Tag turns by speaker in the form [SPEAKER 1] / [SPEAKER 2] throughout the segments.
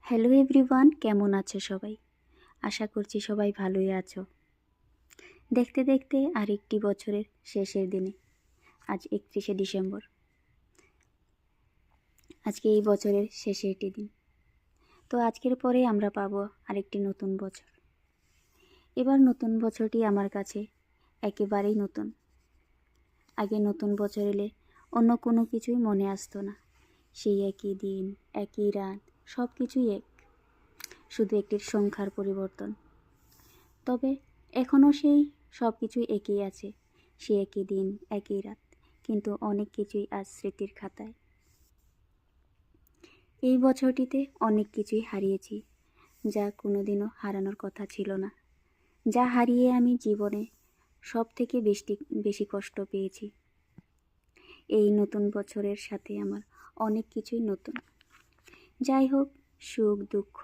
[SPEAKER 1] Hello everyone, কেমন আছো সবাই? আশা করছি সবাই ভালোই আছো। দেখতে দেখতে আরেকটি বছরের শেষের দিনে, আজ 31শে ডিসেম্বর। আজকে এই বছরের শেষের একটি দিন। তো আজকের পরে আমরা পাবো আরেকটি নতুন বছর। এবার নতুন বছরটি আমার কাছে একেবারেই নতুন। আগে নতুন বছর এলে অন্য কোনো কিছুই মনে আসতো না। সেই একই দিন, একই রাত, সব কিছুই এক, শুধু একটি সংখ্যার পরিবর্তন। তবে এখনও সেই সব কিছুই একই আছে, সে একই দিন, একই রাত, কিন্তু অনেক কিছুই আজ স্মৃতির খাতায়। এই বছরটিতে অনেক কিছুই হারিয়েছি, যা কোনোদিনও হারানোর কথা ছিল না, যা হারিয়ে আমি জীবনে সব থেকে বেশি কষ্ট পেয়েছি। এই নতুন বছরের সাথে আমার অনেক কিছুই নতুন। যাই হোক, সুখ দুঃখ,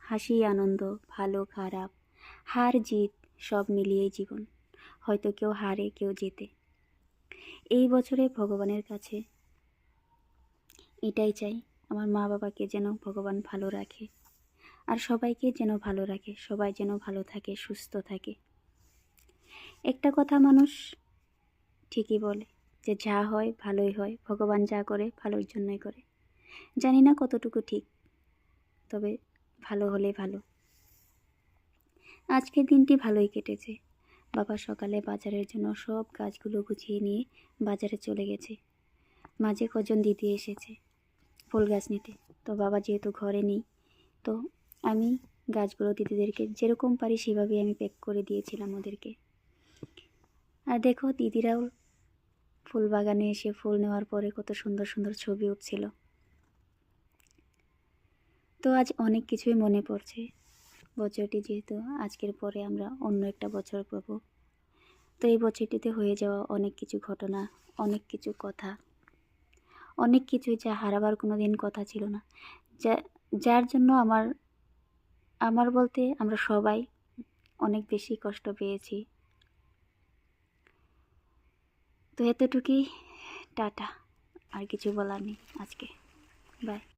[SPEAKER 1] হাসি আনন্দ, ভালো খারাপ, হার জিত সব মিলিয়েই জীবন। হয়তো কেউ হারে, কেউ জেতে। এই বছরে ভগবানের কাছে এটাই চাই, আমার মা বাবাকে যেন ভগবান ভালো রাখে, আর সবাইকে যেন ভালো রাখে, সবাই যেন ভালো থাকে, সুস্থ থাকে। একটা কথা মানুষ ঠিকই বলে যে যা হয় ভালোই হয়, ভগবান যা করে ভালোর জন্যই করে। জানি না কতটুকু ঠিক, তবে ভালো হলে ভালো। আজকের দিনটি ভালোই কেটেছে। বাবা সকালে বাজারের জন্য সব গাছগুলো গুছিয়ে নিয়ে বাজারে চলে গেছে। মাঝে কজন দিদি এসেছে ফুল গাছ নিতে। তো বাবা যেহেতু ঘরে নেই, তো আমি গাছগুলো দিদিদেরকে যেরকম পারি সেভাবেই আমি প্যাক করে দিয়েছিলাম ওদেরকে। আর দেখো, দিদিরাও ফুল বাগানে এসে ফুল নেওয়ার পরে কত সুন্দর সুন্দর ছবি উঠছিল। তো আজ অনেক কিছুই মনে পড়ছে। বছরটি যেহেতু আজকের পরে আমরা অন্য একটা বছর পাবো, তো এই বছরটিতে হয়ে যাওয়া অনেক কিছু ঘটনা, অনেক কিছু কথা, অনেক কিছুই যা হারাবার কোনো দিন কথা ছিল না, যার জন্য আমার বলতে আমরা সবাই অনেক বেশি কষ্ট পেয়েছি। তো এতটুকুই, টাটা, আর কিছু বলার নেই আজকে, বাই।